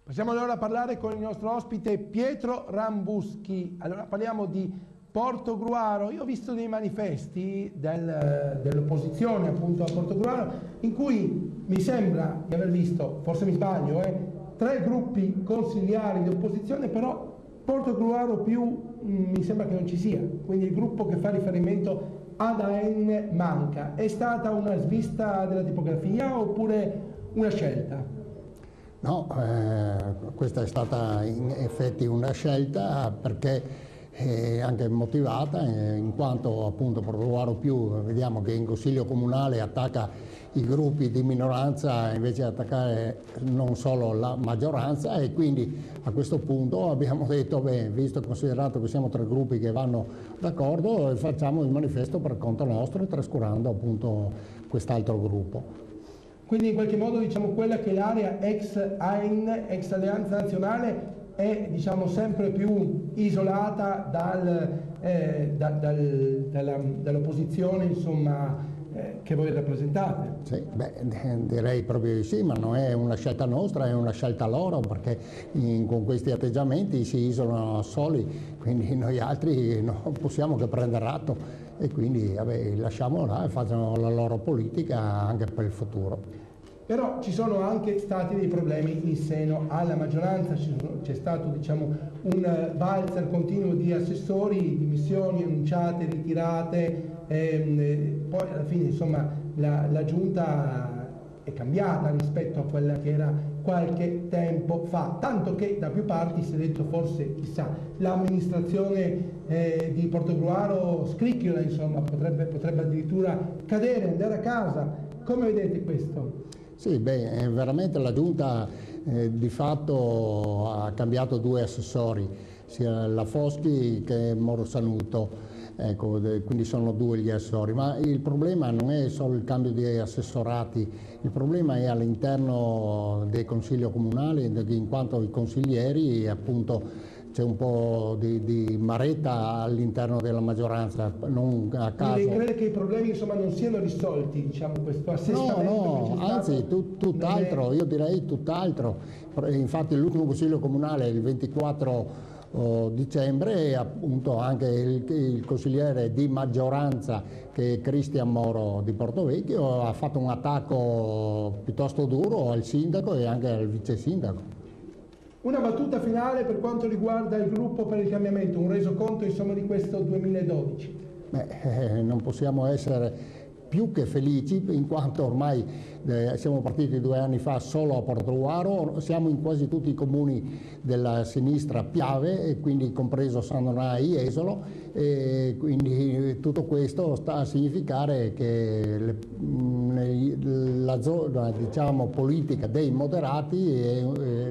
Passiamo allora a parlare con il nostro ospite Pietro Rambuschi. Allora parliamo di Portogruaro. Io ho visto dei manifesti dell'opposizione appunto a Portogruaro in cui mi sembra di aver visto, forse mi sbaglio, 3 gruppi consigliari di opposizione, però Portogruaro più mi sembra che non ci sia, quindi il gruppo che fa riferimento ad AN manca. È stata una svista della tipografia oppure una scelta? No, questa è stata in effetti una scelta perché anche motivata, in quanto appunto Portogruaro più vediamo che in Consiglio Comunale attacca i gruppi di minoranza invece di attaccare non solo la maggioranza, e quindi a questo punto abbiamo detto, beh, visto e considerato che siamo 3 gruppi che vanno d'accordo, facciamo il manifesto per conto nostro, trascurando appunto quest'altro gruppo. Quindi in qualche modo diciamo quella che è l'area ex AN, ex Alleanza Nazionale, è diciamo sempre più isolata dall'opposizione insomma che voi rappresentate. Sì, beh, direi proprio di sì, ma non è una scelta nostra, è una scelta loro, perché con questi atteggiamenti si isolano soli, quindi noi altri non possiamo che prendere atto e quindi vabbè, lasciamolo là e facciano la loro politica anche per il futuro. Però ci sono anche stati dei problemi in seno alla maggioranza, c'è stato diciamo, un valzer continuo di assessori, dimissioni annunciate, ritirate, poi alla fine insomma la giunta è cambiata rispetto a quella che era qualche tempo fa, tanto che da più parti si è detto forse chissà l'amministrazione di Portogruaro scricchiola, insomma potrebbe addirittura cadere, andare a casa. Come vedete questo? Sì, beh, veramente la Giunta di fatto ha cambiato 2 assessori, sia la Foschi che Moro Sanuto, ecco, quindi sono 2 gli assessori, ma il problema non è solo il cambio di assessorati, il problema è all'interno del Consiglio Comunale, in quanto i consiglieri appunto c'è un po' di maretta all'interno della maggioranza, non a caso. Quindi crede che i problemi insomma non siano risolti, diciamo, questo assestamento? No, anzi tutt'altro, io direi tutt'altro. Infatti l'ultimo Consiglio Comunale il 24 dicembre appunto anche il consigliere di maggioranza che è Cristian Moro di Portovecchio ha fatto un attacco piuttosto duro al sindaco e anche al vice sindaco. Una battuta finale per quanto riguarda il gruppo per il cambiamento, un resoconto insomma di questo 2012. Beh, non possiamo essere più che felici in quanto ormai siamo partiti 2 anni fa solo a Portogruaro, siamo in quasi tutti i comuni della sinistra Piave e quindi compreso San Donai, Esolo, e quindi tutto questo sta a significare che la zona diciamo politica dei moderati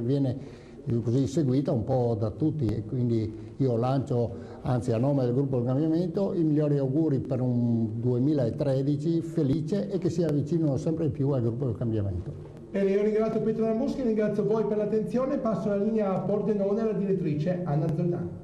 viene così seguita un po' da tutti, e quindi io lancio, anzi a nome del gruppo del cambiamento, i migliori auguri per un 2013 felice e che si avvicinino sempre più al gruppo del cambiamento. Bene, io ringrazio Pietro Rambuschi, ringrazio voi per l'attenzione, passo la linea a Pordenone alla direttrice Anna Zoltano.